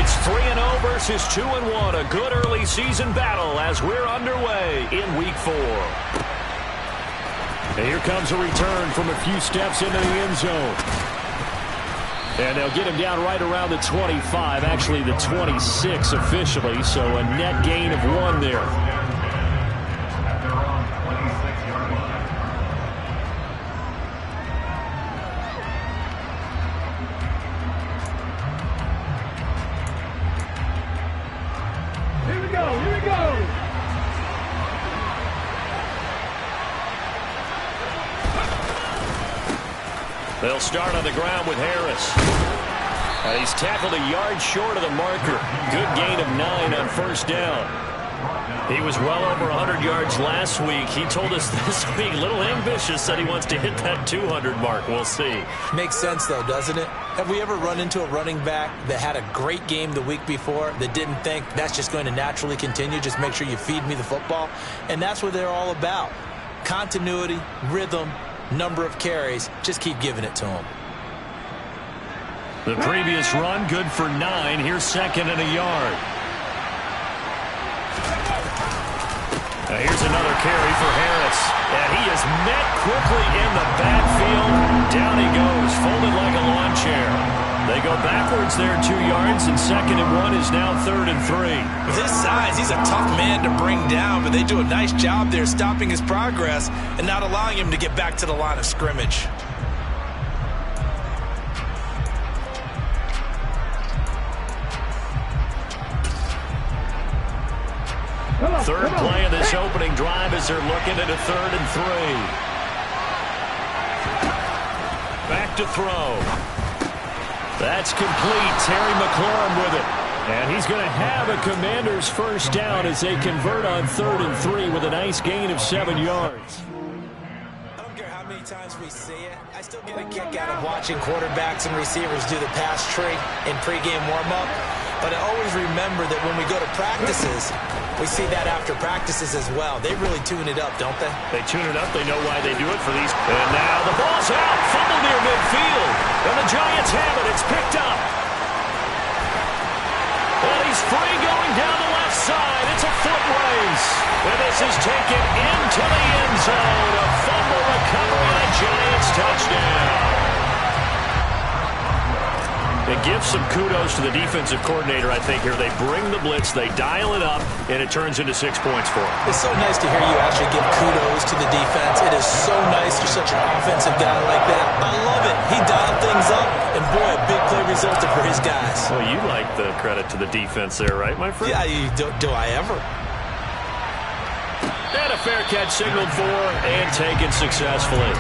It's 3-0 versus 2-1. A good early season battle as we're underway in Week 4. And here comes a return from a few steps into the end zone. And they'll get him down right around the 25, actually the 26 officially, so a net gain of 1 there. They'll start on the ground with Harris. And he's tackled a yard short of the marker. Good gain of 9 on first down. He was well over 100 yards last week. He told us this week, a little ambitious, said he wants to hit that 200 mark. We'll see. Makes sense, though, doesn't it? Have we ever run into a running back that had a great game the week before that didn't think that's just going to naturally continue? Just make sure you feed me the football. And that's what they're all about. Continuity, rhythm, number of carries. Just keep giving it to him. The previous run good for 9. Here's second and a yard. Now here's another carry for Harris. And he is met quickly in the backfield. Down he goes, folded like a lawn chair. They go backwards there 2 yards, and second and 1 is now 3rd and 3. With his size, he's a tough man to bring down, but they do a nice job there stopping his progress and not allowing him to get back to the line of scrimmage. Third play of this opening drive as they're looking at a 3rd and 3. Back to throw. That's complete. Terry McLaurin with it. And he's going to have a Commanders first down as they convert on 3rd and 3 with a nice gain of 7 yards. I don't care how many times we see it. I still get a kick out of watching quarterbacks and receivers do the pass tree in pregame warm-up. But I always remember that when we go to practices, we see that after practices as well. They really tune it up, don't they? They tune it up. They know why they do it for these. And now the ball's out. Fumble near midfield. And the Giants have it. It's picked up. And he's free going down the left side. It's a foot race. And this is taken into the end zone. A fumble recovery and a Giants touchdown. It gives some kudos to the defensive coordinator, I think, here. They bring the blitz, they dial it up, and it turns into 6 points for them. It's so nice to hear you actually give kudos to the defense. It is so nice you're such an offensive guy like that. I love it. He dialed things up, and boy, a big play resulted for his guys. Well, you like the credit to the defense there, right, my friend? Yeah, do I ever? And a fair catch signaled for and taken successfully.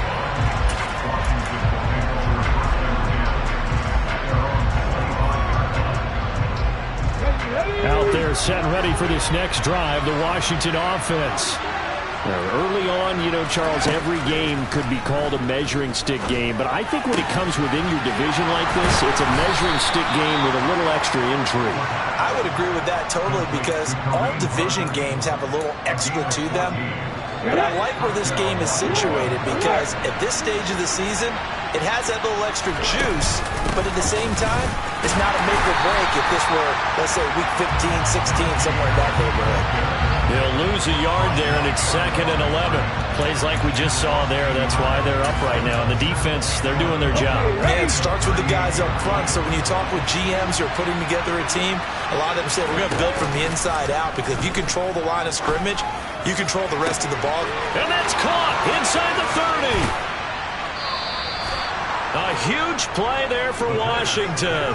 Out there set and ready for this next drive, the Washington offense. Now, early on, you know, Charles, every game could be called a measuring stick game, but I think when it comes within your division like this, it's a measuring stick game with a little extra intrigue. I would agree with that totally because all division games have a little extra to them. But I like where this game is situated because at this stage of the season, it has that little extra juice, but at the same time, it's not a make or break if this were, let's say, week 15, 16, somewhere in that neighborhood. They'll lose a yard there, and it's 2nd and 11. Plays like we just saw there. That's why they're up right now. And the defense, they're doing their job. Yeah, it starts with the guys up front. So when you talk with GMs who are putting together a team, a lot of them say we're going to build from the inside out because if you control the line of scrimmage, you control the rest of the ball. And that's caught inside the 30. A huge play there for Washington.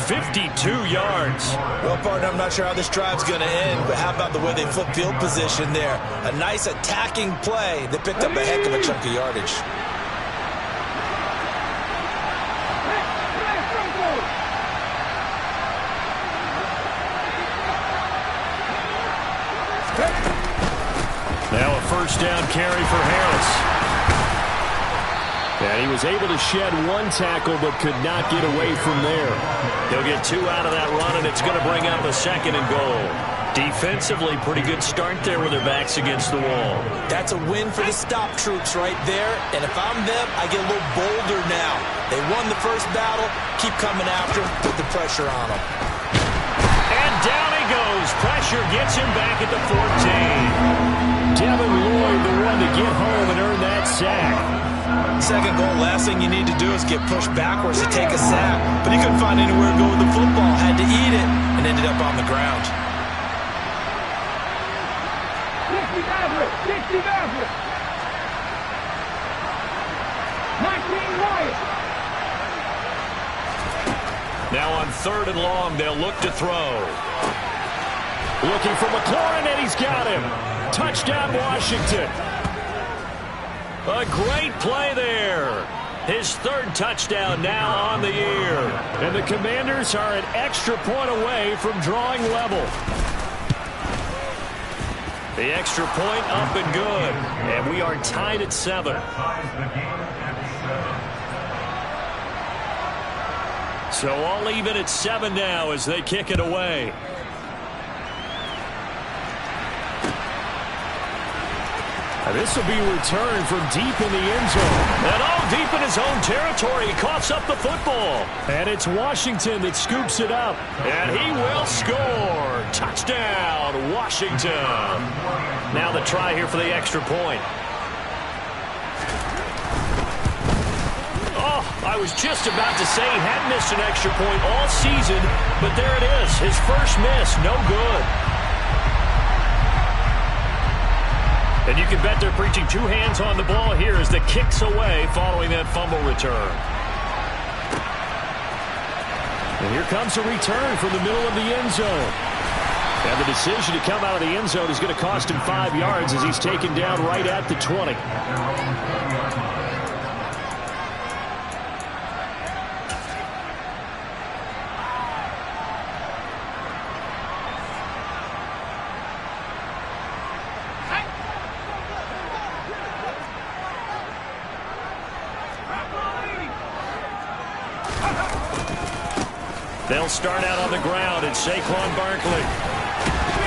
52 yards. Well, partner, I'm not sure how this drive's going to end, but how about the way they flip field position there? A nice attacking play that picked up a heck of a chunk of yardage. Now a first down carry for Harris. And he was able to shed one tackle but could not get away from there. He'll get 2 out of that run, and it's going to bring up a 2nd and goal. Defensively, pretty good start there with their backs against the wall. That's a win for the stop troops right there. And if I'm them, I get a little bolder now. They won the first battle. Keep coming after them. Put the pressure on them. And down he goes. Pressure gets him back at the 14. Devin Lloyd, the one to get home and earn that sack. Second goal, last thing you need to do is get pushed backwards to take a sack. But he couldn't find anywhere to go with the football. Had to eat it and ended up on the ground. 60 Maverick. 19 Wyatt. Now on 3rd and long, they'll look to throw. Looking for McLaurin, and he's got him. Touchdown, Washington. A great play there. His 3rd touchdown now on the year. And the Commanders are an extra point away from drawing level. The extra point up and good. And we are tied at 7. So all even at 7 now as they kick it away. This will be returned from deep in the end zone. And deep in his own territory. He coughs up the football. And it's Washington that scoops it up. And he will score. Touchdown, Washington. Now the try here for the extra point. Oh, I was just about to say he hadn't missed an extra point all season. But there it is. His first miss. No good. And you can bet they're preaching 2 hands on the ball here as the kick's away following that fumble return. And here comes a return from the middle of the end zone. And the decision to come out of the end zone is going to cost him 5 yards as he's taken down right at the 20. They'll start out on the ground. It's Saquon Barkley.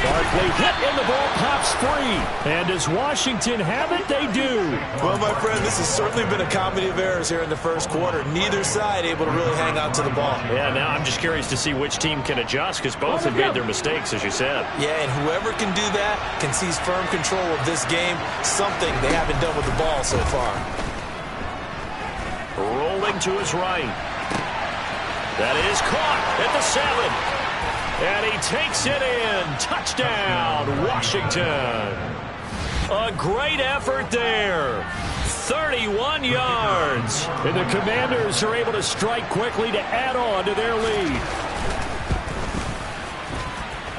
Barkley hit and the ball pops free. And does Washington have it? They do. Well, my friend, this has certainly been a comedy of errors here in the first quarter. Neither side able to really hang on to the ball. Yeah, now I'm just curious to see which team can adjust because both have made their mistakes, as you said. Yeah, and whoever can do that can seize firm control of this game, something they haven't done with the ball so far. Rolling to his right. That is caught at the 7. And he takes it in. Touchdown, Washington. A great effort there. 31 yards. And the Commanders are able to strike quickly to add on to their lead.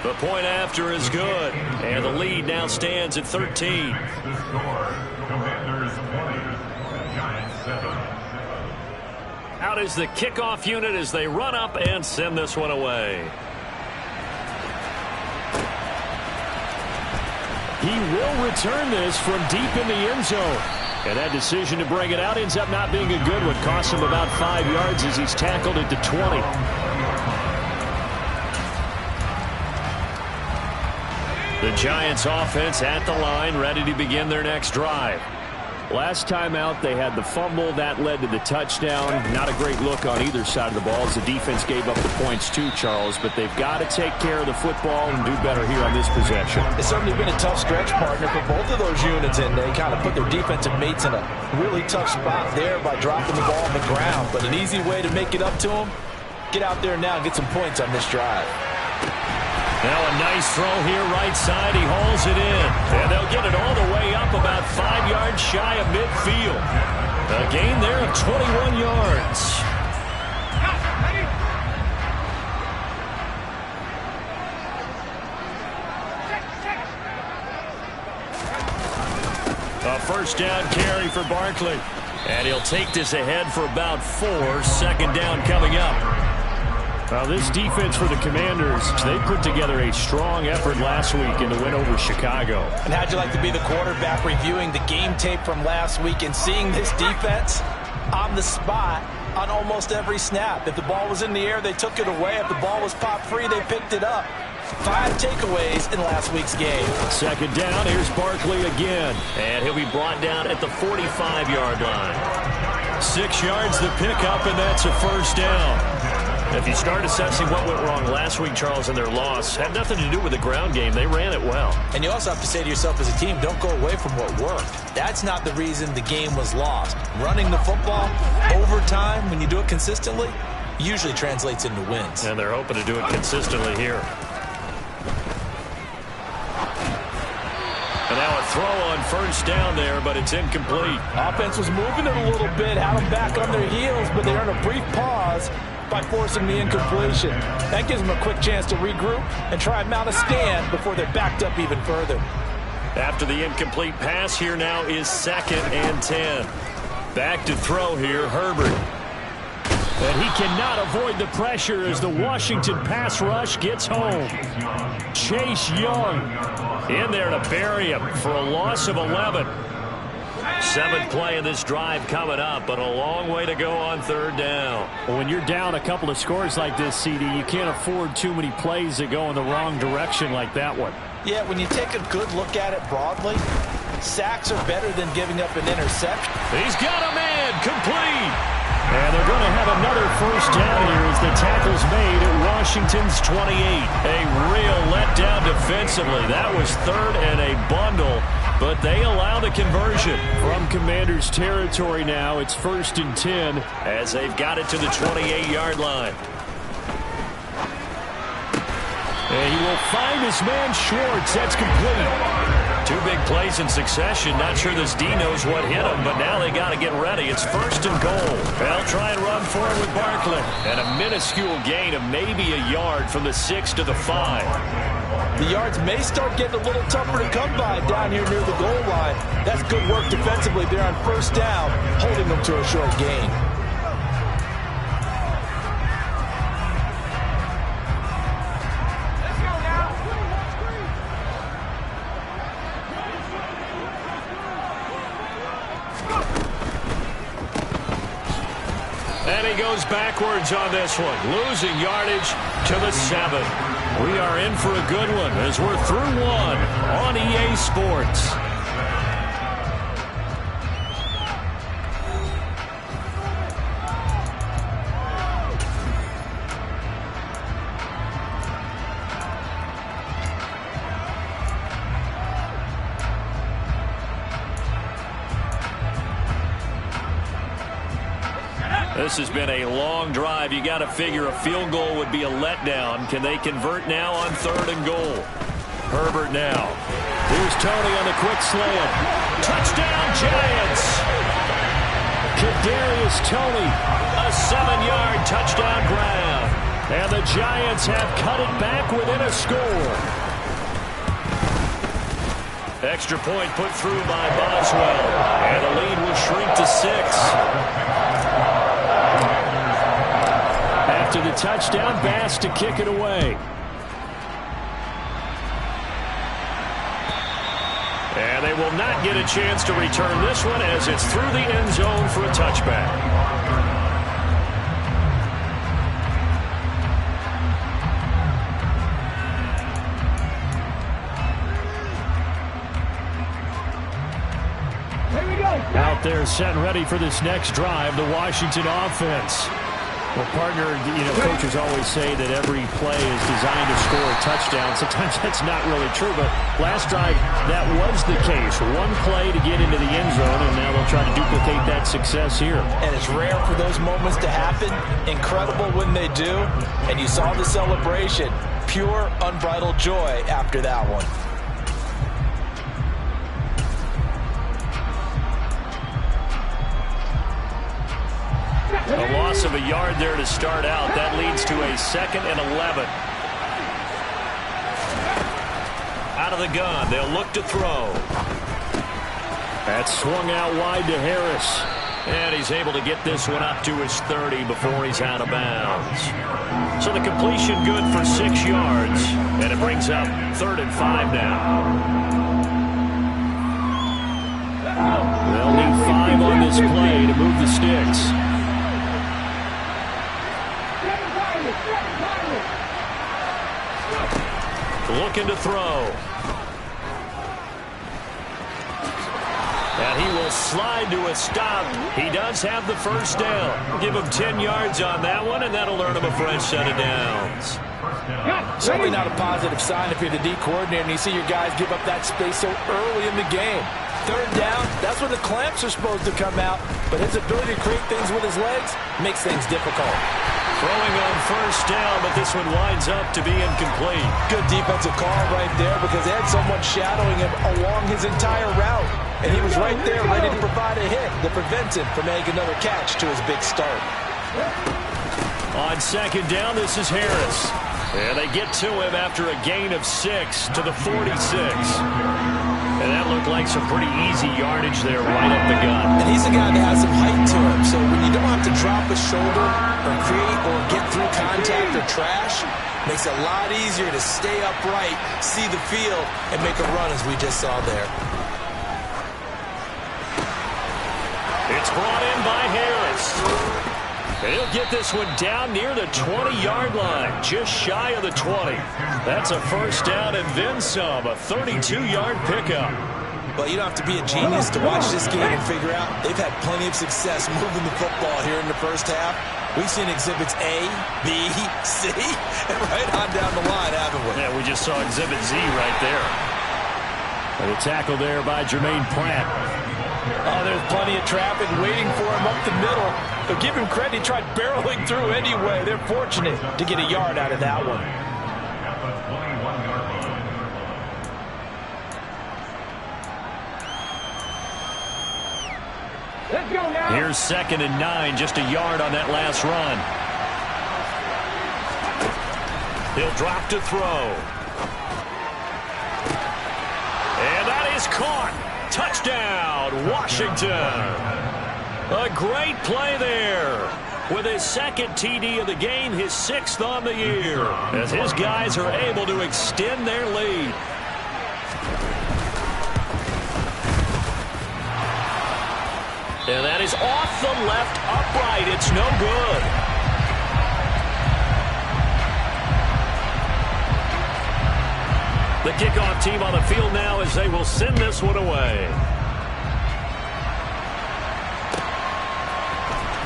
The point after is good. And the lead now stands at 13. Commanders 20, Giants 7. Out is the kickoff unit as they run up and send this one away. He will return this from deep in the end zone. And that decision to bring it out ends up not being a good one. Costs him about 5 yards as he's tackled at the 20. The Giants offense at the line, ready to begin their next drive. Last time out, they had the fumble. That led to the touchdown. Not a great look on either side of the ball as the defense gave up the points too, Charles. But they've got to take care of the football and do better here on this possession. It's certainly been a tough stretch, partner, for both of those units, and they kind of put their defensive mates in a really tough spot there by dropping the ball on the ground. But an easy way to make it up to them, get out there now and get some points on this drive. Now a nice throw here right side. He hauls it in. And they'll get it all the way up about 5 yards shy of midfield. A gain there of 21 yards. A first down carry for Barkley. And he'll take this ahead for about 4. 2nd down coming up. Well, this defense for the Commanders, they put together a strong effort last week in the win over Chicago. And how'd you like to be the quarterback reviewing the game tape from last week and seeing this defense on the spot on almost every snap? If the ball was in the air, they took it away. If the ball was popped free, they picked it up. 5 takeaways in last week's game. 2nd down, here's Barkley again. And he'll be brought down at the 45-yard line. 6 yards the pickup, and that's a first down. If you start assessing what went wrong last week, Charles, in their loss, had nothing to do with the ground game. They ran it well. And you also have to say to yourself as a team, don't go away from what worked. That's not the reason the game was lost. Running the football over time, when you do it consistently, usually translates into wins. And they're hoping to do it consistently here. And now a throw on first down there, but it's incomplete. Offense was moving it a little bit, had them back on their heels, but they earned a brief pause by forcing the incompletion. That gives them a quick chance to regroup and try and mount a stand before they're backed up even further. After the incomplete pass, here now is 2nd and 10. Back to throw here, Herbert. And he cannot avoid the pressure as the Washington pass rush gets home. Chase Young in there to bury him for a loss of 11. 7th play of this drive coming up, but a long way to go on 3rd down. When you're down a couple of scores like this, CD, you can't afford too many plays that go in the wrong direction like that one. Yeah, when you take a good look at it broadly, sacks are better than giving up an interception. He's got a man, complete. And they're going to have another first down here as the tackle's made at Washington's 28. A real letdown defensively. That was 3rd and a bundle, but they allow the conversion. From Commanders' territory now, it's 1st and 10. As they've got it to the 28-yard line. And he will find his man Schwartz. That's complete. 2 big plays in succession. Not sure this D knows what hit him, but now they got to get ready. It's 1st and goal. They'll try and run for it with Barkley. And a minuscule gain of maybe a yard from the 6 to the 5. The yards may start getting a little tougher to come by down here near the goal line. That's good work defensively there on 1st down, holding them to a short gain. And he goes backwards on this one, losing yardage to the 7. We are in for a good one as we're through 1 on EA Sports. This has been a long drive. You got to figure a field goal would be a letdown. Can they convert now on 3rd and goal? Herbert now. Here's Tony on the quick slant. Touchdown, Giants! Kadarius Toney. A 7-yard touchdown grab. And the Giants have cut it back within a score. Extra point put through by Boswell. And the lead will shrink to 6. After the touchdown, Bass to kick it away. And they will not get a chance to return this one as it's through the end zone for a touchback. Here we go. Out there set and ready for this next drive, the Washington offense. Well, partner, coaches always say that every play is designed to score a touchdown. Sometimes that's not really true, but last drive, that was the case. 1 play to get into the end zone, and now they'll try to duplicate that success here. And it's rare for those moments to happen. Incredible when they do. And you saw the celebration. Pure, unbridled joy after that one. A loss of a yard there to start out. That leads to a 2nd and 11. Out of the gun. They'll look to throw. That's swung out wide to Harris. And he's able to get this one up to his 30 before he's out of bounds. So the completion good for 6 yards. And it brings up 3rd and 5 now. They'll need 5 on this play to move the sticks. Looking to throw. And he will slide to a stop. He does have the first down. Give him 10 yards on that one, and that'll earn him a fresh set of downs. Certainly not a positive sign if you're the D coordinator and you see your guys give up that space so early in the game. Third down, that's when the clamps are supposed to come out, but his ability to create things with his legs makes things difficult. Throwing on first down, but this one winds up to be incomplete. Good defensive call right there because they had someone shadowing him along his entire route, and he was right there ready to provide a hit that prevents him from making another catch to his big start. On second down, this is Harris. And they get to him after a gain of 6 to the 46. And that looked like some pretty easy yardage there right up the gut. And he's a guy that has some height to him, so when you don't have to drop a shoulder or create or get through contact or trash, makes it a lot easier to stay upright, see the field, and make a run as we just saw there. It's brought in by Harris. And he'll get this one down near the 20-yard line, just shy of the 20. That's a first down and then some, a 32-yard pickup. Well, you don't have to be a genius to watch this game and figure out they've had plenty of success moving the football here in the first half. We've seen exhibits A, B, C, and right on down the line, haven't we? Yeah, we just saw exhibit Z right there. And a tackle there by Jermaine Pratt. Oh, there's plenty of traffic waiting for him up the middle. But give him credit, he tried barreling through anyway. They're fortunate to get a yard out of that one. Let's go now. Here's 2nd and 9, just a yard on that last run. He'll drop to throw. And that is caught. Touchdown, Washington. A great play there. With his 2nd TD of the game, his 6th on the year. As his guys are able to extend their lead. And that is off the left upright. It's no good. The kickoff team on the field now as they will send this one away.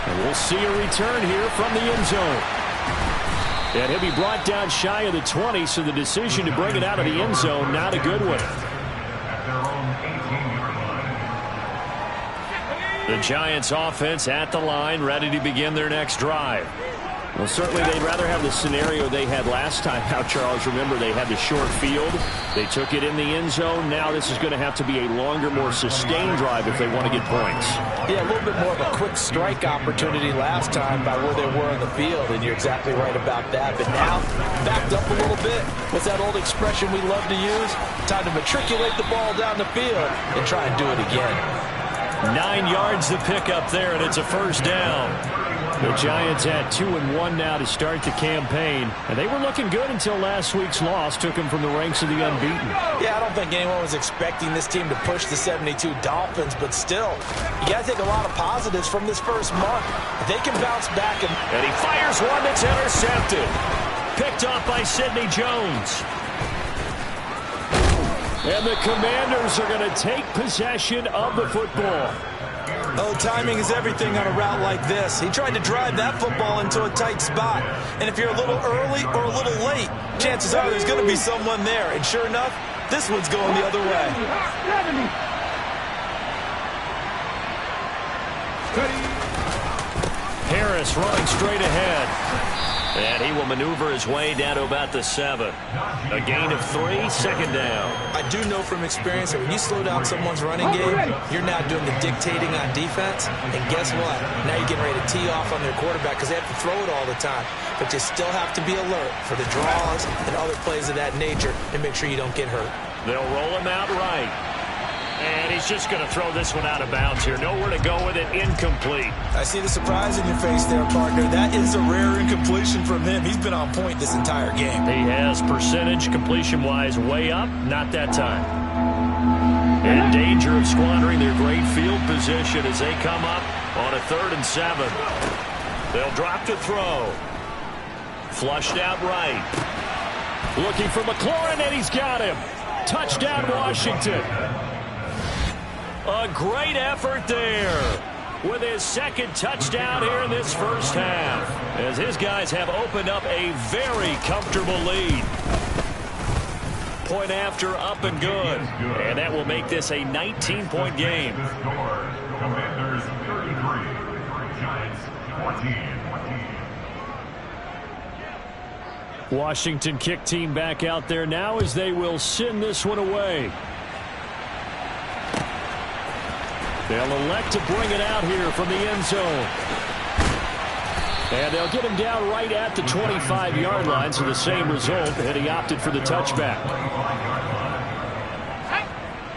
And we'll see a return here from the end zone. And he'll be brought down shy of the 20, so the decision to bring it out of the end zone, not a good one. The Giants offense at the line, ready to begin their next drive. Well, certainly they'd rather have the scenario they had last time out, Charles. Remember, they had the short field. They took it in the end zone. Now this is going to have to be a longer, more sustained drive if they want to get points. Yeah, a little bit more of a quick strike opportunity last time by where they were in the field, and you're exactly right about that. But now, backed up a little bit. What's that old expression we love to use? Time to matriculate the ball down the field and try and do it again. 9 yards to pick up there, and it's a first down. The Giants had 2-1 now to start the campaign, and they were looking good until last week's loss took them from the ranks of the unbeaten. Yeah, I don't think anyone was expecting this team to push the 72 Dolphins, but still, you got to take a lot of positives from this first month. If they can bounce back. And he fires one that's intercepted. Picked off by Sidney Jones. And the Commanders are going to take possession of the football. Oh, timing is everything on a route like this. He tried to drive that football into a tight spot. And if you're a little early or a little late, chances are there's going to be someone there. And sure enough, this one's going the other way. Harris running straight ahead. And he will maneuver his way down to about the 7. A gain of 3, 2nd down. I do know from experience that when you slow down someone's running game, you're now doing the dictating on defense. And guess what? Now you're getting ready to tee off on their quarterback because they have to throw it all the time. But you still have to be alert for the draws and other plays of that nature and make sure you don't get hurt. They'll roll him out right. And he's just going to throw this one out of bounds here. Nowhere to go with it. Incomplete. I see the surprise in your face there, partner. That is a rare incompletion from him. He's been on point this entire game. He has percentage completion-wise way up. Not that time. In danger of squandering their great field position as they come up on a 3rd and 7. They'll drop to throw. Flushed out right. Looking for McLaurin, and he's got him. Touchdown, Washington. A great effort there with his second touchdown here in this first half, as his guys have opened up a very comfortable lead. Point after, up and good. And that will make this a 19-point game. Commanders 33, Giants 14. Washington kick team back out there now as they will send this one away. They'll elect to bring it out here from the end zone. And they'll get him down right at the 25-yard line, so the same result, and he opted for the touchback.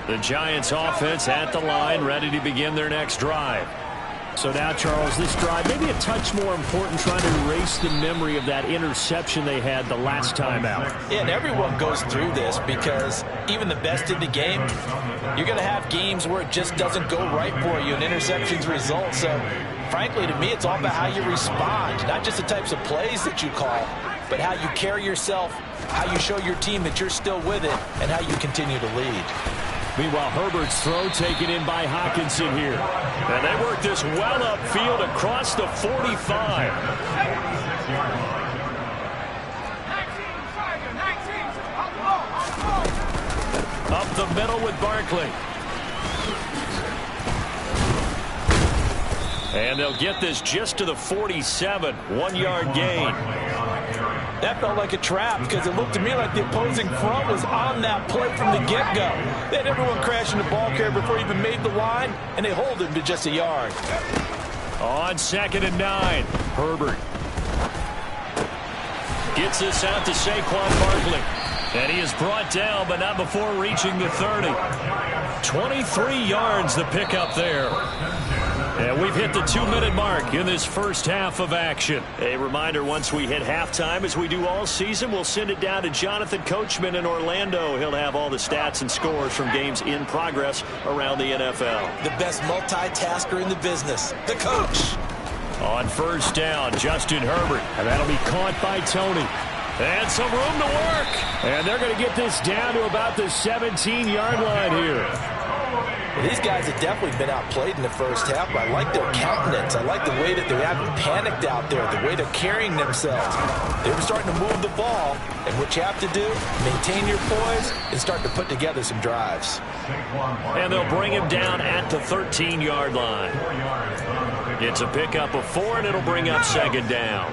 The Giants offense at the line, ready to begin their next drive. So now, Charles, this drive maybe a touch more important, trying to erase the memory of that interception they had the last time out. Yeah, and everyone goes through this because even the best in the game, you're going to have games where it just doesn't go right for you and interceptions result. So, frankly, to me, it's all about how you respond, not just the types of plays that you call, but how you carry yourself, how you show your team that you're still with it, and how you continue to lead. Meanwhile, Herbert's throw taken in by Hockenson here. And they work this well upfield across the 45. Up the middle with Barkley. And they'll get this just to the 47. 1-yard gain. That felt like a trap because it looked to me like the opposing front was on that play from the get-go. They had everyone crashing the ball carrier before he even made the line, and they hold him to just a yard. On 2nd and 9, Herbert gets this out to Saquon Barkley. And he is brought down, but not before reaching the 30. 23 yards the pickup there. And we've hit the 2-minute mark in this first half of action. A reminder, once we hit halftime, as we do all season, we'll send it down to Jonathan Coachman in Orlando. He'll have all the stats and scores from games in progress around the NFL. The best multitasker in the business, the coach. On first down, Justin Herbert. And that'll be caught by Tony. And some room to work. And they're going to get this down to about the 17-yard line here. These guys have definitely been outplayed in the first half, but I like their countenance. I like the way that they haven't panicked out there, the way they're carrying themselves. They were starting to move the ball, and what you have to do, maintain your poise and start to put together some drives. And they'll bring him down at the 13-yard line. It's a pickup of 4, and it'll bring up 2nd down.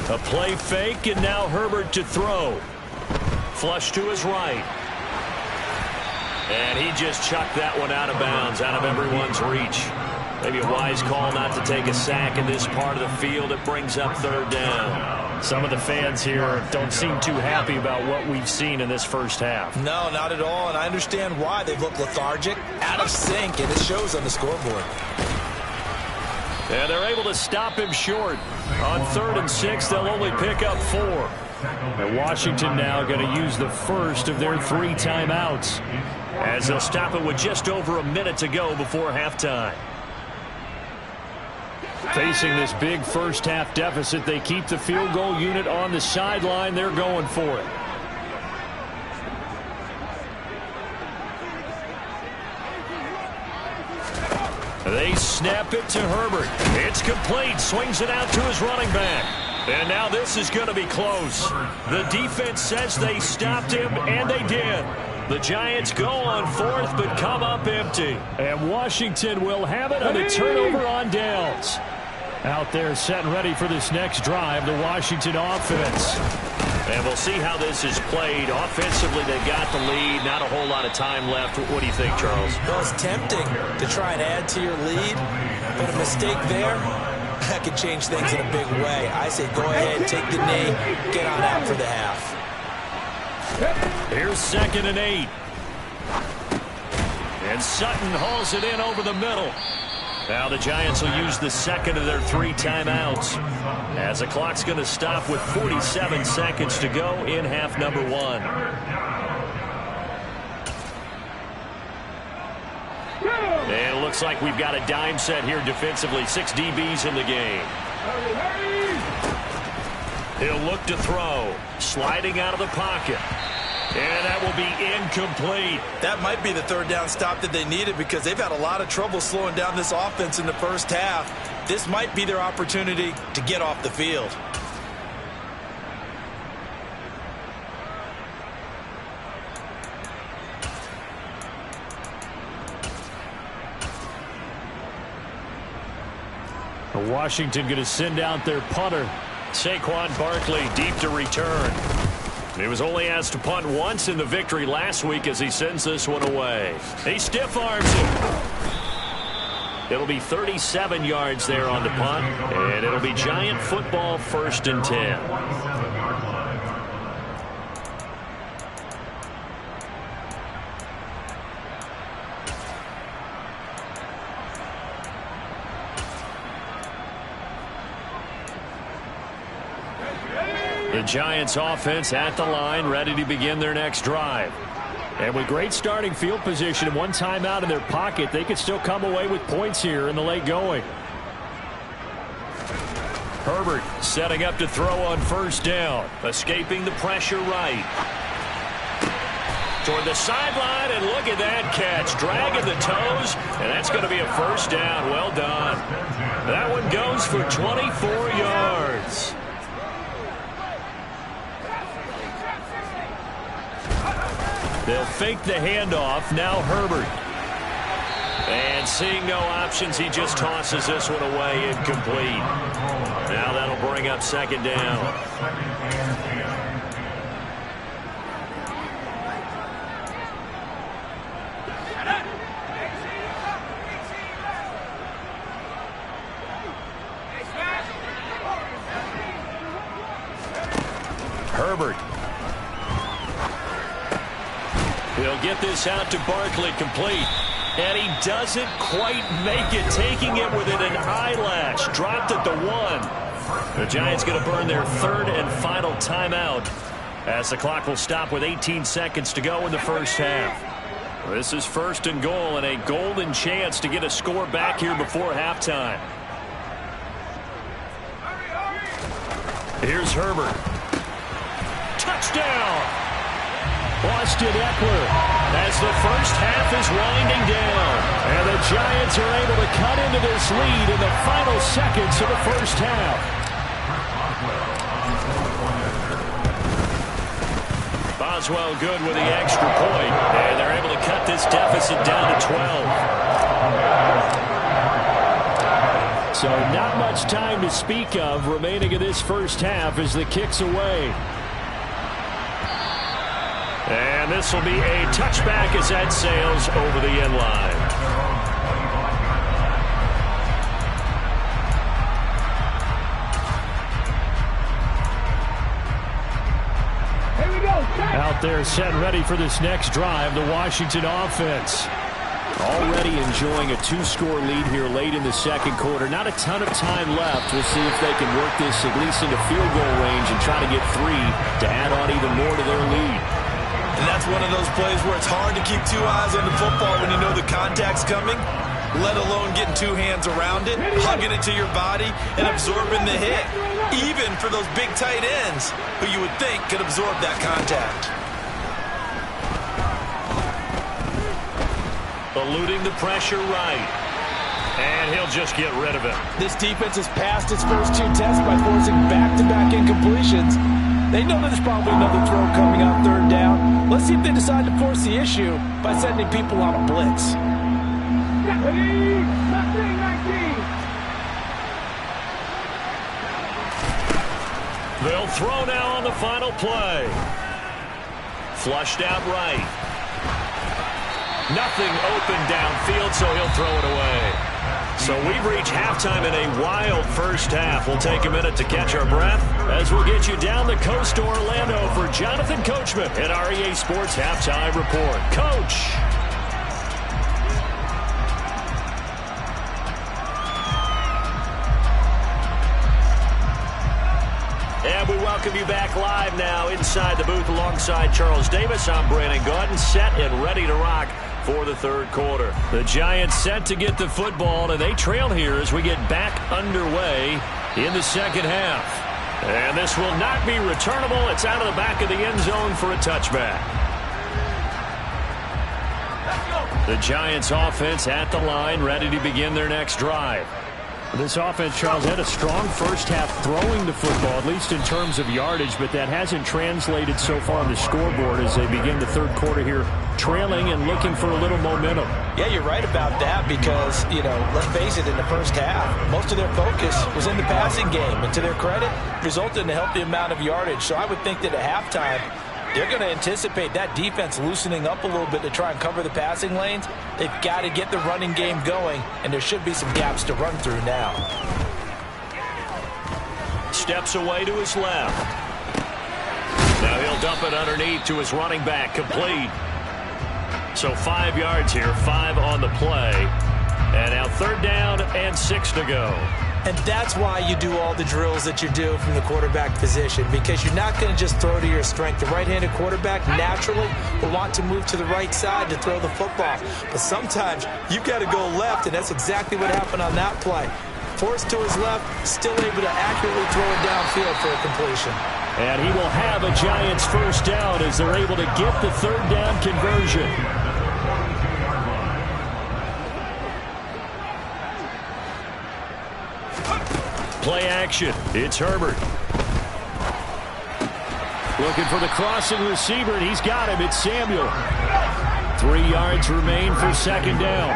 A play fake, and now Herbert to throw. Flush to his right. And he just chucked that one out of bounds, out of everyone's reach. Maybe a wise call not to take a sack in this part of the field. It brings up 3rd down. Some of the fans here don't seem too happy about what we've seen in this first half. No, not at all, and I understand why. They've looked lethargic, out of sync, and it shows on the scoreboard. And they're able to stop him short. On 3rd and 6, they'll only pick up 4. And Washington now going to use the first of their 3 timeouts, as they'll stop it with just over a minute to go before halftime. Facing this big first half deficit, they keep the field goal unit on the sideline. They're going for it. They snap it to Herbert. It's complete. Swings it out to his running back. And now this is going to be close. The defense says they stopped him, and they did. The Giants go on 4th, but come up empty. And Washington will have it on a turnover on downs. Out there set and ready for this next drive, the Washington offense. And we'll see how this is played. Offensively, they got the lead. Not a whole lot of time left. What do you think, Charles? Well, it's tempting to try and add to your lead, but a mistake there, that could change things in a big way. I say go ahead, take the knee, get on out for the half. Here's 2nd and 8. And Sutton hauls it in over the middle. Now the Giants will use the 2nd of their 3 timeouts, as the clock's going to stop with 47 seconds to go in half number 1. And it looks like we've got a dime set here defensively. 6 DBs in the game. He'll look to throw. Sliding out of the pocket. And that will be incomplete. That might be the third down stop that they needed because they've had a lot of trouble slowing down this offense in the first half. This might be their opportunity to get off the field. Washington going to send out their punter. Saquon Barkley deep to return. He was only asked to punt once in the victory last week as he sends this one away. He stiff arms it. It'll be 37 yards there on the punt, and it'll be Giant football 1st and 10. The Giants offense at the line, ready to begin their next drive. And with great starting field position and one timeout in their pocket, they could still come away with points here in the late going. Herbert setting up to throw on 1st down. Escaping the pressure right. Toward the sideline, and look at that catch. Dragging the toes, and that's going to be a 1st down. Well done. That one goes for 24 yards. They'll fake the handoff. Now Herbert. And seeing no options, he just tosses this one away, incomplete. Now that'll bring up 2nd down. Herbert. He'll get this out to Barkley, complete. And he doesn't quite make it, taking it within an eyelash. Dropped at the 1. The Giants going to burn their 3rd and final timeout as the clock will stop with 18 seconds to go in the first half. This is 1st and goal and a golden chance to get a score back here before halftime. Here's Herbert. Touchdown! Austin Eckler as the first half is winding down. And the Giants are able to cut into this lead in the final seconds of the first half. Boswell good with the extra point, and they're able to cut this deficit down to 12. So not much time to speak of remaining in this first half as the kick's away. And this will be a touchback as that sails over the end line. Here we go. Out there set ready for this next drive, the Washington offense. Already enjoying a 2-score lead here late in the second quarter. Not a ton of time left. We'll see if they can work this at least into field goal range and try to get 3 to add on even more to their lead. And that's one of those plays where it's hard to keep 2 eyes on the football when you know the contact's coming, let alone getting 2 hands around it, hugging it to your body, and absorbing the hit, even for those big tight ends who you would think could absorb that contact. Eluding the pressure right. And he'll just get rid of it. This defense has passed its first 2 tests by forcing back-to-back incompletions. They know there's probably another throw coming on 3rd down. Let's see if they decide to force the issue by sending people on a blitz. They'll throw now on the final play. Flushed out right. Nothing open downfield, so he'll throw it away. So we've reached halftime in a wild first half. We'll take a minute to catch our breath as we'll get you down the coast to Orlando for Jonathan Coachman at REA Sports Halftime Report. Coach. And we welcome you back live now inside the booth alongside Charles Davis. I'm Brandon Gaudin, set and ready to rock for the 3rd quarter. The Giants set to get the football, and they trail here as we get back underway in the second half. And this will not be returnable. It's out of the back of the end zone for a touchback. The Giants offense at the line, ready to begin their next drive. This offense, Charles, had a strong first half throwing the football, at least in terms of yardage, but that hasn't translated so far on the scoreboard as they begin the third quarter here, trailing and looking for a little momentum. Yeah, you're right about that because, let's face it, in the first half, most of their focus was in the passing game. And to their credit, resulted in a healthy amount of yardage. So I would think that at halftime, they're going to anticipate that defense loosening up a little bit to try and cover the passing lanes. They've got to get the running game going, and there should be some gaps to run through now. Steps away to his left. Now he'll dump it underneath to his running back, complete. So 5 yards here, 5 on the play. And now third down and 6 to go. And that's why you do all the drills that you do from the quarterback position, because you're not going to just throw to your strength. The right-handed quarterback naturally will want to move to the right side to throw the football. But sometimes you've got to go left, and that's exactly what happened on that play. Forced to his left, still able to accurately throw it downfield for a completion. And he will have a Giants first down as they're able to get the third down conversion. Play action. It's Herbert. Looking for the crossing receiver, and he's got him. It's Samuel. 3 yards remain for second down.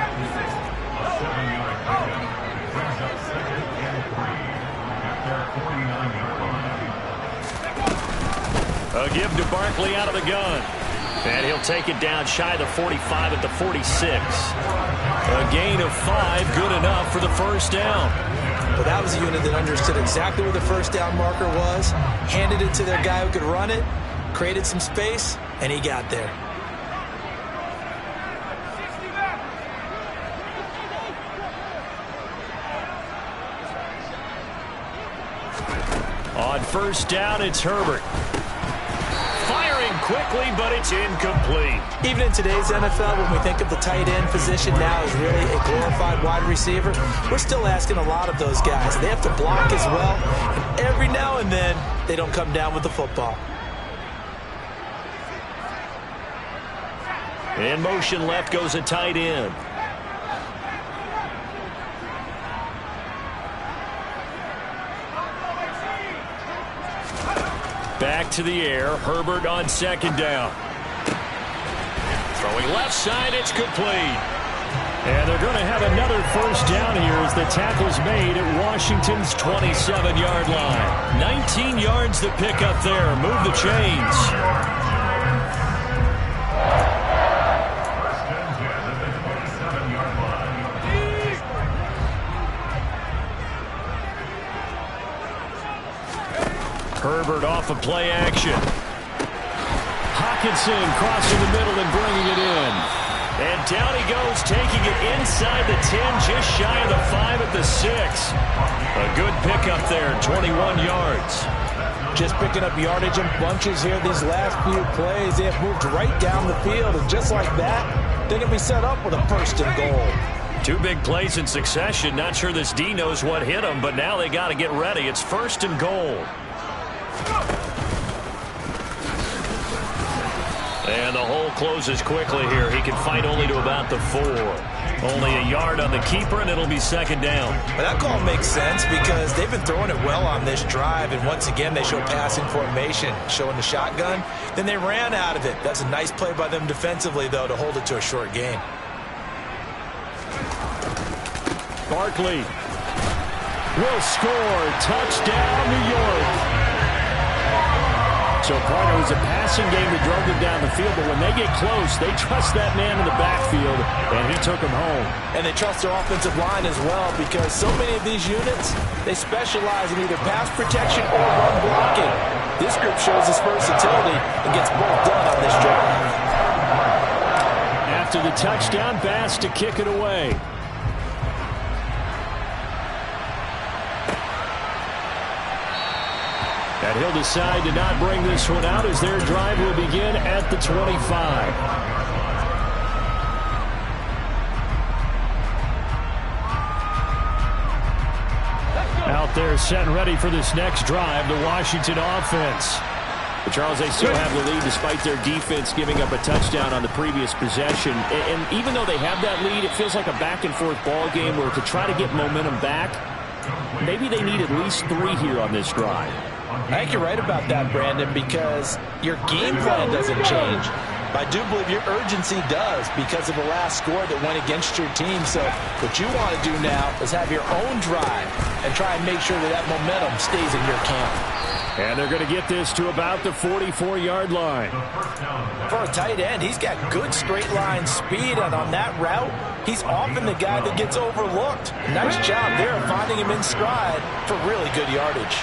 A give to Barkley out of the gun. And he'll take it down shy of the 45 at the 46. A gain of 5, good enough for the first down. But that was a unit that understood exactly where the first down marker was, handed it to their guy who could run it, created some space, and he got there. On first down, it's Herbert. Firing quickly, but it's incomplete. Even in today's NFL, when we think of the tight end position now as really a glorified wide receiver, we're still asking a lot of those guys. They have to block as well, and every now and then, they don't come down with the football. In motion left goes a tight end. Back to the air. Herbert on second down. Throwing left side. It's complete. And they're going to have another first down here as the tackle's made at Washington's 27-yard line. 19 yards to pick up there. Move the chains. Herbert off of play action. Hockenson crossing the middle and bringing it in. And down he goes, taking it inside the 10, just shy of the 5 at the 6. A good pickup there, 21 yards. Just picking up yardage in bunches here these last few plays. They have moved right down the field, and just like that, they're going to be set up with a first and goal. 2 big plays in succession. Not sure this D knows what hit him, but now they got to get ready. It's first and goal. And the hole closes quickly here. He can fight only to about the 4. Only a yard on the keeper, and it'll be second down. But that call makes sense because they've been throwing it well on this drive, and once again they show passing formation, showing the shotgun. Then they ran out of it. That's a nice play by them defensively, though, to hold it to a short gain. Barkley will score. Touchdown, New York. So part it was a passing game that drove them down the field, but when they get close, they trust that man in the backfield, and he took them home. And they trust their offensive line as well because so many of these units, they specialize in either pass protection or run blocking. This group shows its versatility and gets both done on this drive. After the touchdown, Bass to kick it away. And he'll decide to not bring this one out as their drive will begin at the 25. Out They're set and ready for this next drive, the Washington offense. But Charles, they still have the lead despite their defense giving up a touchdown on the previous possession. And even though they have that lead, it feels like a back-and-forth ball game where to try to get momentum back, maybe they need at least 3 here on this drive. I think you're right about that, Brandon, because your game plan doesn't change. I do believe your urgency does because of the last score that went against your team. So what you want to do now is have your own drive and try and make sure that that momentum stays in your camp. And they're going to get this to about the 44-yard line. For a tight end, he's got good straight line speed, and on that route, he's often the guy that gets overlooked. Nice job there of finding him in stride for really good yardage.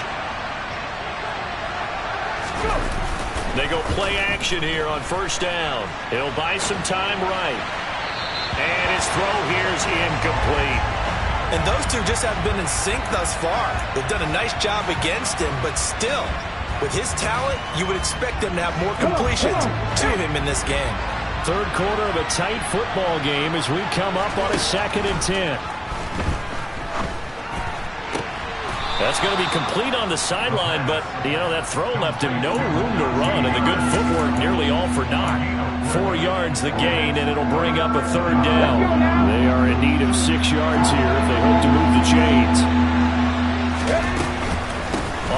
They go play action here on first down. He'll buy some time right. And his throw here is incomplete. And those two just have been in sync thus far. They've done a nice job against him, but still, with his talent, you would expect them to have more completions to him in this game. Third quarter of a tight football game as we come up on a 2nd and 10. That's going to be complete on the sideline, but, you know, that throw left him no room to run, and the good footwork nearly all for naught. 4 yards the gain, and it'll bring up a 3rd down. They are in need of 6 yards here if they hope to move the chains.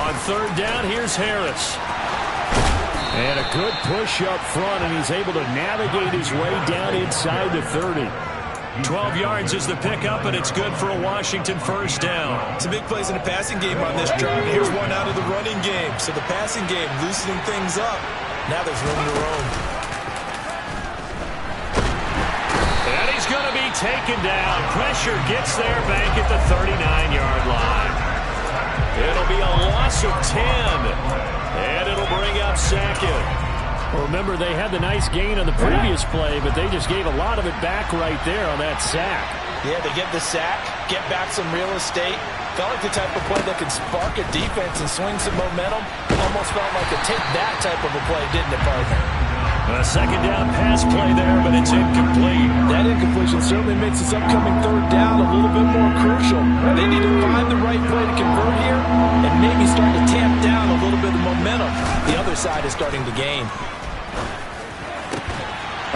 On 3rd down, here's Harris. And a good push up front, and he's able to navigate his way down inside the 30. 12 yards is the pickup, and it's good for a Washington 1st down. Some big plays in the passing game on this drive. Here's one out of the running game. So the passing game loosening things up. Now there's room to roam. And he's going to be taken down. Pressure gets there back at the 39-yard line. It'll be a loss of 10. And it'll bring up 2nd. Well, remember, they had the nice gain on the previous play, but they just gave a lot of it back right there on that sack. Yeah, they get the sack, get back some real estate. Felt like the type of play that can spark a defense and swing some momentum. Almost felt like a take that type of a play, didn't it, partner? A 2nd down pass play there, but it's incomplete. That incompletion certainly makes this upcoming 3rd down a little bit more crucial. They need to find the right play to convert here and maybe start to tamp down a little bit of momentum. The other side is starting to gain.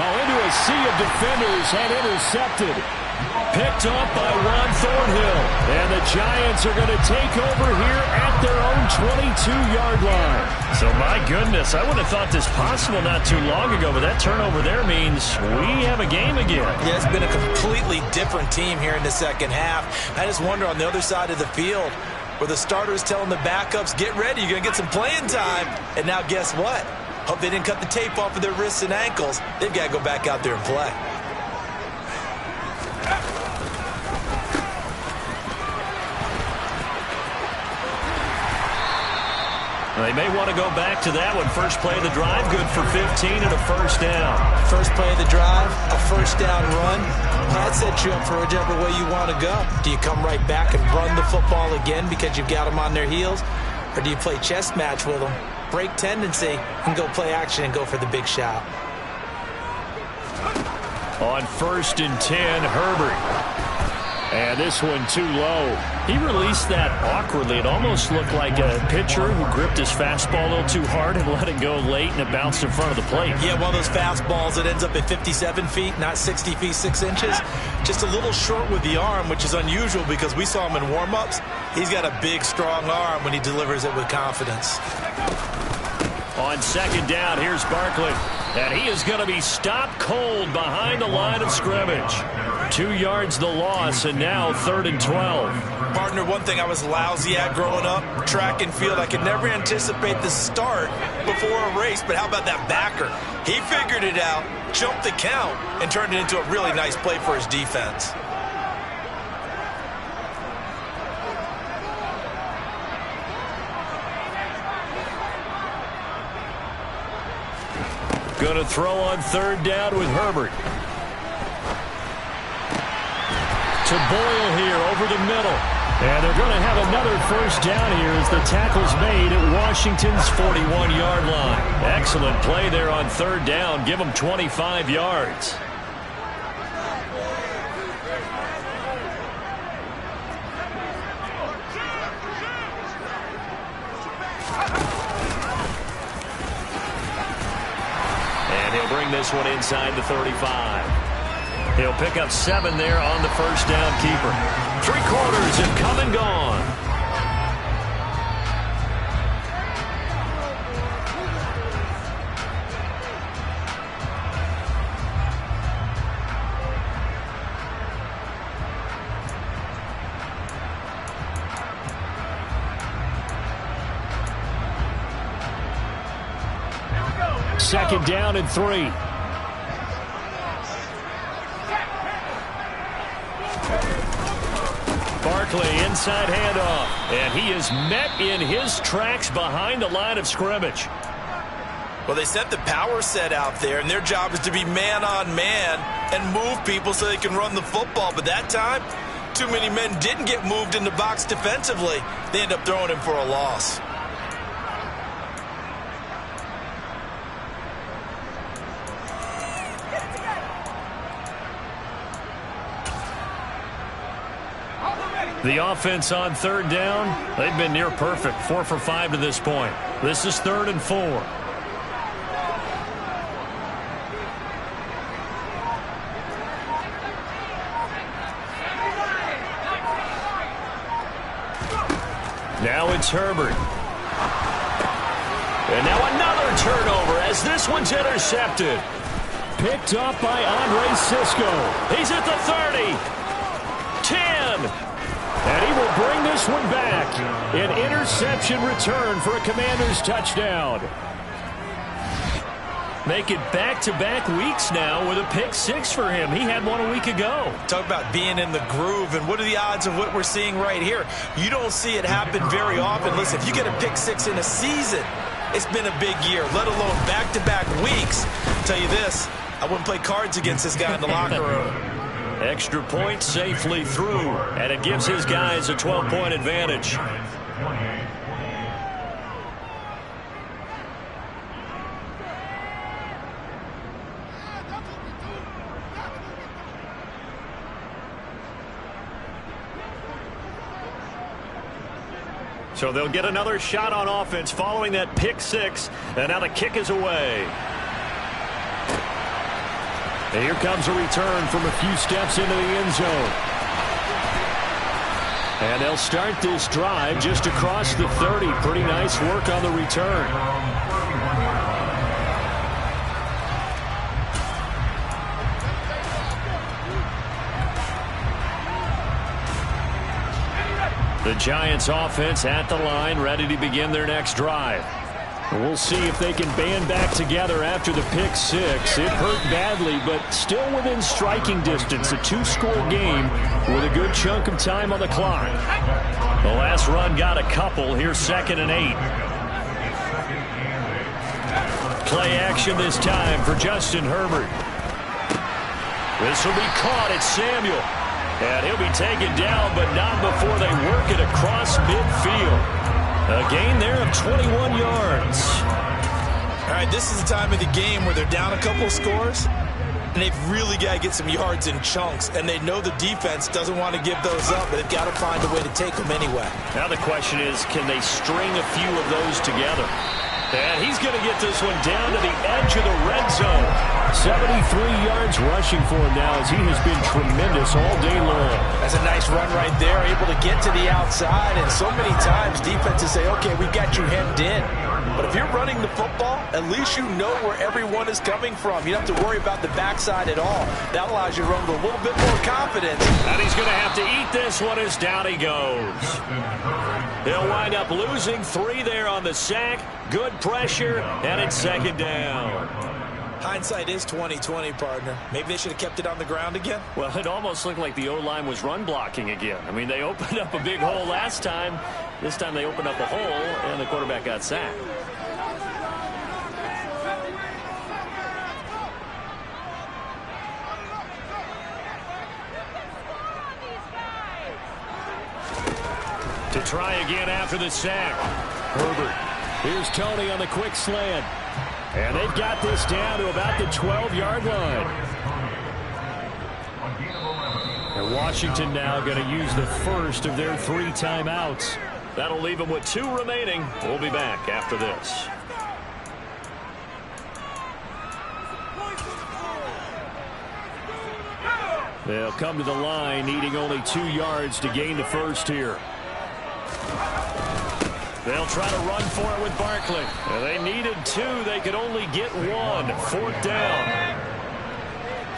Oh, into a sea of defenders and intercepted. Picked off by Juan Thornhill. And the Giants are going to take over here at their own 22-yard line. So, my goodness, I wouldn't have thought this possible not too long ago, but that turnover there means we have a game again. Yeah, it's been a completely different team here in the 2nd half. I just wonder on the other side of the field where the starters telling the backups, get ready, you're going to get some playing time. And now guess what? Hope they didn't cut the tape off of their wrists and ankles. They've got to go back out there and play. They may want to go back to that one. First play of the drive, good for 15 and a 1st down. First play of the drive, a 1st down run. That sets you up for whichever way you want to go. Do you come right back and run the football again because you've got them on their heels? Or do you play chess match with them, break tendency, and go play action and go for the big shot? On 1st and 10, Herbert. And this one too low. He released that awkwardly. It almost looked like a pitcher who gripped his fastball a little too hard and let it go late, and it bounced in front of the plate. Yeah, one of those fastballs that ends up at 57 feet, not 60 feet, 6 inches. Just a little short with the arm, which is unusual because we saw him in warm-ups. He's got a big, strong arm when he delivers it with confidence. On 2nd down, here's Barkley. And he is going to be stopped cold behind the line of scrimmage. 2 yards the loss, and now 3rd and 12. Partner, one thing I was lousy at growing up, track and field. I could never anticipate the start before a race, but how about that backer? He figured it out, jumped the count, and turned it into a really nice play for his defense. Going to throw on 3rd down with Herbert. To Boyle here over the middle. And they're going to have another 1st down here as the tackle's made at Washington's 41-yard line. Excellent play there on 3rd down. Give them 25 yards. bring this one inside the 35. He'll pick up 7 there on the first down keeper. 3 quarters have come and gone. Second down and 3. Barkley inside handoff, and he is met in his tracks behind the line of scrimmage. Well, they sent the power set out there, and their job is to be man on man and move people so they can run the football. But that time, too many men didn't get moved in the box defensively. They end up throwing him for a loss. The offense on third down, they've been near perfect, 4 for 5 to this point. This is 3rd and 4. Now it's Herbert. And now another turnover as this one's intercepted. Picked up by Andre Cisco. He's at the 30. 10. And he will bring this one back. An interception return for a Commanders touchdown. Make it back-to-back weeks now with a pick 6 for him. He had one a week ago. Talk about being in the groove, and what are the odds of what we're seeing right here? You don't see it happen very often. Listen, if you get a pick 6 in a season, it's been a big year, let alone back-to-back weeks. I'll tell you this, I wouldn't play cards against this guy in the locker room. Extra point safely through, and it gives his guys a 12-point advantage. So they'll get another shot on offense following that pick 6, and now the kick is away. And here comes a return from a few steps into the end zone. And they'll start this drive just across the 30. Pretty nice work on the return. The Giants offense at the line, ready to begin their next drive. We'll see if they can band back together after the pick 6. It hurt badly, but still within striking distance. A 2-score game with a good chunk of time on the clock. The last run got a couple. Here's 2nd and 8. Play action this time for Justin Herbert. This will be caught. It's Samuel. And he'll be taken down, but not before they work it across midfield. A gain there of 21 yards. All right, this is the time of the game where they're down a couple of scores, and they've really got to get some yards in chunks, and they know the defense doesn't want to give those up, but they've got to find a way to take them anyway. Now the question is, can they string a few of those together? And he's going to get this one down to the edge of the red zone. 73 yards rushing for him now as he has been tremendous all day long. That's a nice run right there, able to get to the outside, and so many times defenses say, okay, we got you hemmed in. But if you're running the football, at least you know where everyone is coming from. You don't have to worry about the backside at all. That allows you to run with a little bit more confidence. And he's going to have to eat this one as down he goes. They'll wind up losing 3 there on the sack. Good pressure, and it's 2nd down. Hindsight is 20/20, partner. Maybe they should have kept it on the ground again. Well, it almost looked like the O-line was run blocking again. I mean, they opened up a big hole last time. This time they opened up a hole, and the quarterback got sacked. To try again after the sack. Herbert. Here's Tony on the quick slant. And they've got this down to about the 12-yard line. And Washington now going to use the first of their 3 timeouts. That'll leave them with 2 remaining. We'll be back after this. They'll come to the line, needing only 2 yards to gain the first here. They'll try to run for it with Barkley. They needed 2. They could only get 1. 4th down.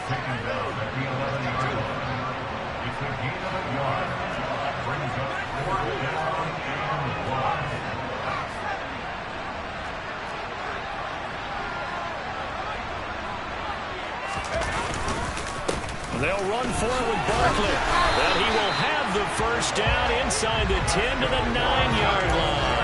Second down at the 11-yard line. It's a gain of a yard. Brings up 4th down and 1. They'll run for it with Barkley. And he will have the first down inside the 10 to the 9-yard line.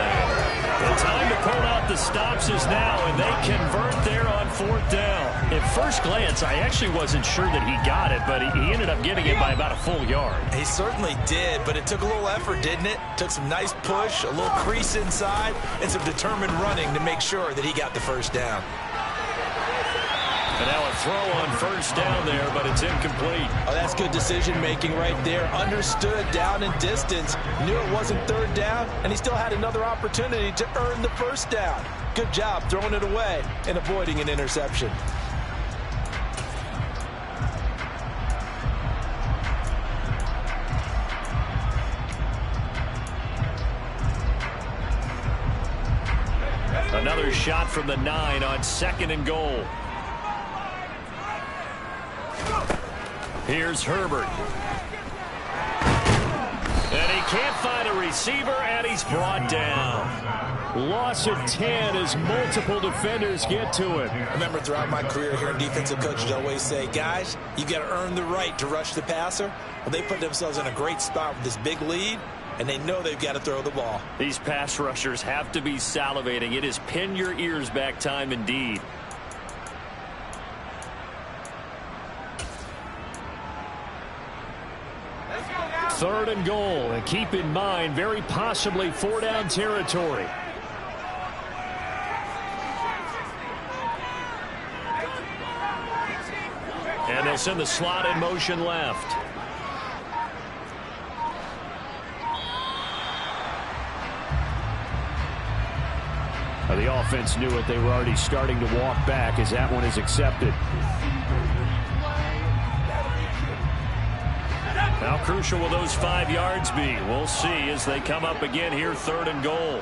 The time to pull out the stops is now, and they convert there on 4th down. At first glance, I actually wasn't sure that he got it, but he ended up getting it by about a full yard. He certainly did, but it took a little effort, didn't it? Took some nice push, a little crease inside, and some determined running to make sure that he got the first down. And now a throw on 1st down there, but it's incomplete. Oh, that's good decision-making right there. Understood down and distance. Knew it wasn't 3rd down, and he still had another opportunity to earn the first down. Good job throwing it away and avoiding an interception. Another shot from the 9 on 2nd and goal. Here's Herbert. And he can't find a receiver, and he's brought down. Loss of 10 as multiple defenders get to it. I remember throughout my career here in defensive coaches always say, guys, you got to earn the right to rush the passer. Well, they put themselves in a great spot with this big lead, and they know they've got to throw the ball. These pass rushers have to be salivating. It is pin your ears back time indeed. 3rd and goal, and keep in mind, very possibly 4-down territory. And they'll send the slot in motion left. The offense knew it. They were already starting to walk back as that one is accepted. How crucial will those 5 yards be? We'll see as they come up again here, 3rd and goal.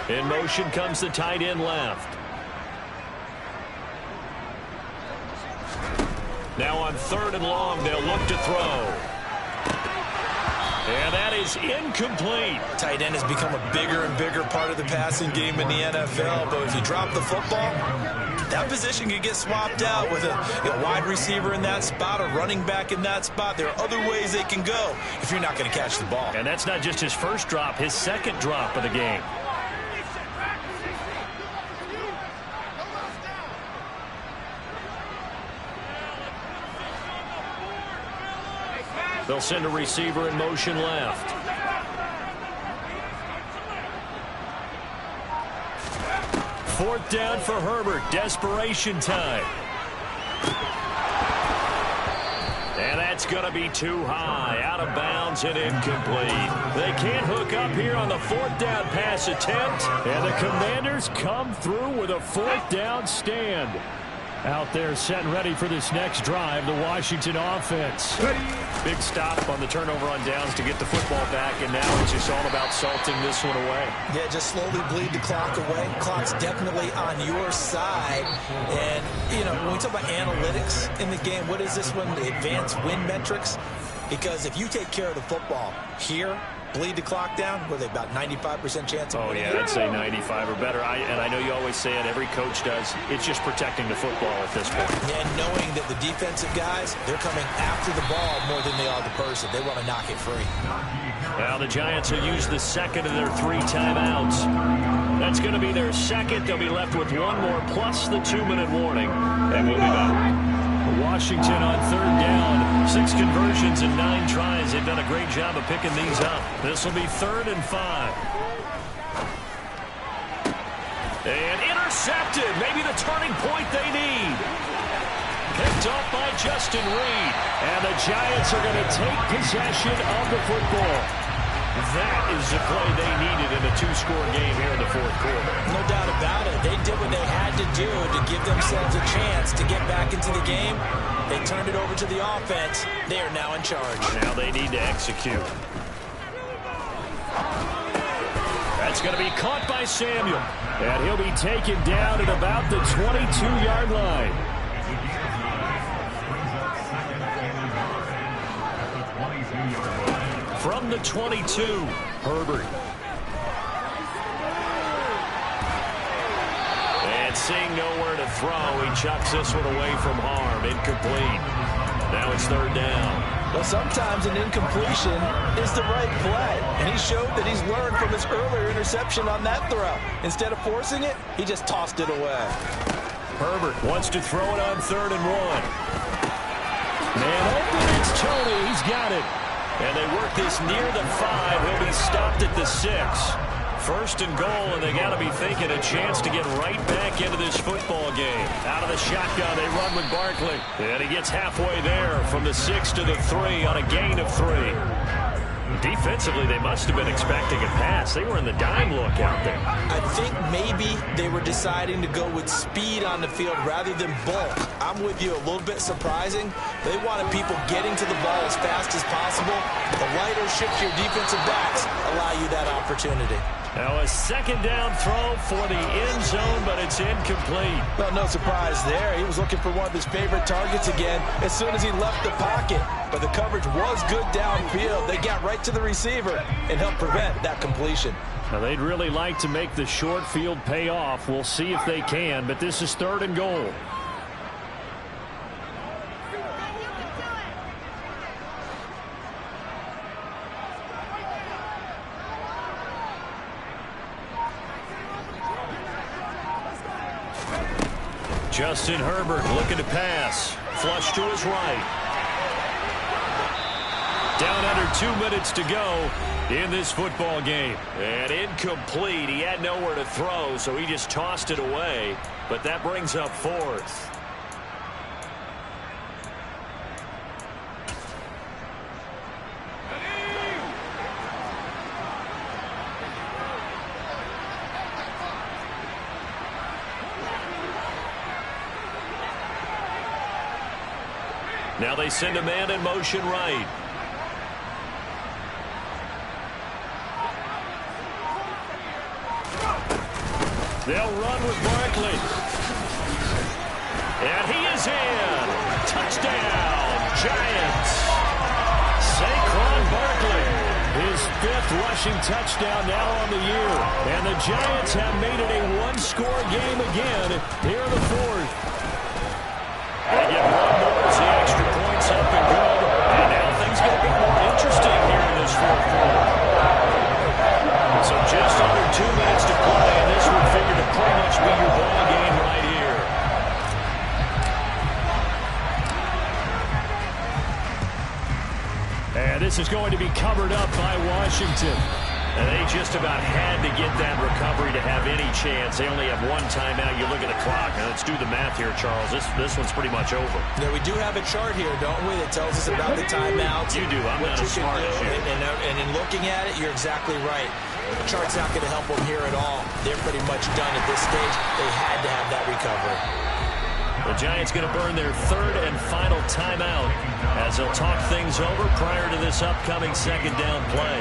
In motion comes the tight end left. Now on 3rd and long, they'll look to throw. And that is incomplete. Tight end has become a bigger and bigger part of the passing game in the NFL, but if you drop the football, that position can get swapped out with a wide receiver in that spot, a running back in that spot. There are other ways they can go if you're not going to catch the ball. And that's not just his first drop, his 2nd drop of the game. They'll send a receiver in motion left. Fourth down for Herbert. Desperation time. And that's going to be too high. Out of bounds and incomplete. They can't hook up here on the 4th down pass attempt. And the Commanders come through with a 4th down stand. Out there set and ready for this next drive, the Washington offense. Big stop on the turnover on downs to get the football back, and now it's just all about salting this one away. Yeah, just slowly bleed the clock away. Clock's definitely on your side. And, you know, when we talk about analytics in the game, what is this one? The advanced win metrics? Because if you take care of the football here, bleed the clock down, were they about 95% chance of winning? Oh, yeah, I'd say 95 or better. And I know you always say it, every coach does. It's just protecting the football at this point. And knowing that the defensive guys, they're coming after the ball more than they are the person. They want to knock it free. Now the Giants will use the second of their 3 timeouts. That's going to be their second. They'll be left with 1 more plus the 2-minute warning. And we'll be back. Washington on 3rd down. 6 conversions and 9 tries. They've done a great job of picking these up. This will be 3rd and 5. And intercepted. Maybe the turning point they need. Picked up by Justin Reed. And the Giants are going to take possession of the football. That is the play they needed in a two-score game here in the fourth quarter. No doubt about it. They did what they had to do to give themselves a chance to get back into the game. They turned it over to the offense. They are now in charge. Now they need to execute. That's going to be caught by Samuel. And he'll be taken down at about the 22-yard line. From the 22, Herbert. And seeing nowhere to throw, he chucks this one away from harm. Incomplete. Now it's third down. Well, sometimes an incompletion is the right play. And he showed that he's learned from his earlier interception on that throw. Instead of forcing it, he just tossed it away. Herbert wants to throw it on 3rd and 1. Man open, it's Tony. He's got it. And they work this near the 5. He'll be stopped at the 6. 1st and goal, and they got to be thinking a chance to get right back into this football game. Out of the shotgun, they run with Barkley. And he gets halfway there from the 6 to the 3 on a gain of 3. Defensively, they must have been expecting a pass. They were in the dime look out there. I think maybe they were deciding to go with speed on the field rather than bulk. I'm with you, a little bit surprising. They wanted people getting to the ball as fast as possible. The lighter shiftier defensive backs allow you that opportunity. Now a 2nd down throw for the end zone, but it's incomplete. Well, no surprise there. He was looking for one of his favorite targets again as soon as he left the pocket. But the coverage was good downfield. They got right to the receiver and helped prevent that completion. Now they'd really like to make the short field pay off. We'll see if they can, but this is 3rd and goal. Justin Herbert looking to pass. Flush to his right. Down under 2 minutes to go in this football game. And incomplete. He had nowhere to throw, so he just tossed it away. But that brings up 4th. Now they send a man in motion right. They'll run with Barkley. And he is in. Touchdown, Giants. Saquon Barkley. His 5th rushing touchdown now on the year. And the Giants have made it a one-score game again here in the 4th. They get one more as the extra points up and good. And now things get a bit more interesting here in this 4th quarter. So just under 2 minutes to play, and this would figure to pretty much be your ball game right here. And this is going to be covered up by Washington. And they just about had to get that recovery to have any chance. They only have one timeout. You look at the clock. Now let's do the math here, Charles. This one's pretty much over. Now, we do have a chart here, don't we, that tells us about the timeouts. You do. I'm not as smart as you. And in looking at it, you're exactly right. The chart's not going to help them here at all. They're pretty much done at this stage. They had to have that recovery. The Giants going to burn their 3rd and final timeout as they'll talk things over prior to this upcoming 2nd down play.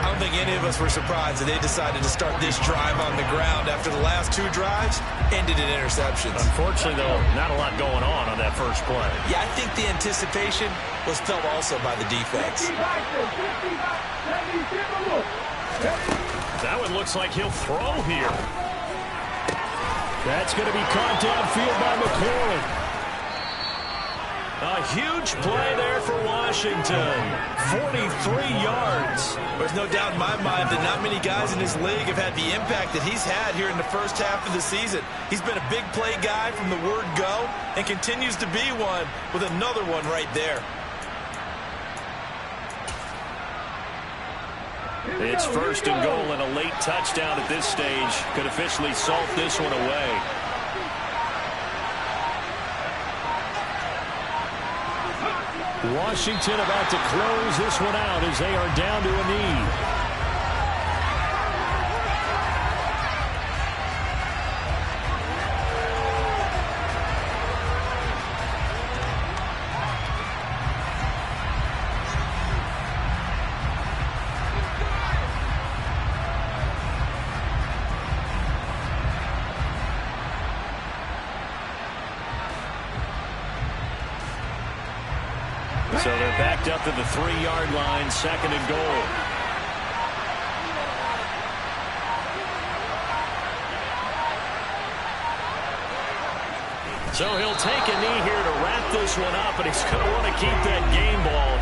I don't think any of us were surprised that they decided to start this drive on the ground after the last 2 drives ended in interceptions. Unfortunately, though, not a lot going on that first play. Yeah, I think the anticipation was felt also by the defense. That one looks like he'll throw here. That's going to be caught downfield by McLaurin. A huge play there for Washington. 43 yards. There's no doubt in my mind that not many guys in this league have had the impact that he's had here in the first half of the season. He's been a big play guy from the word go and continues to be one with another one right there. It's 1st and goal and a late touchdown at this stage could officially salt this one away. Washington about to close this one out as they are down to a knee. So they're backed up to the 3-yard line, 2nd and goal. So he'll take a knee here to wrap this one up, and he's going to want to keep that game ball.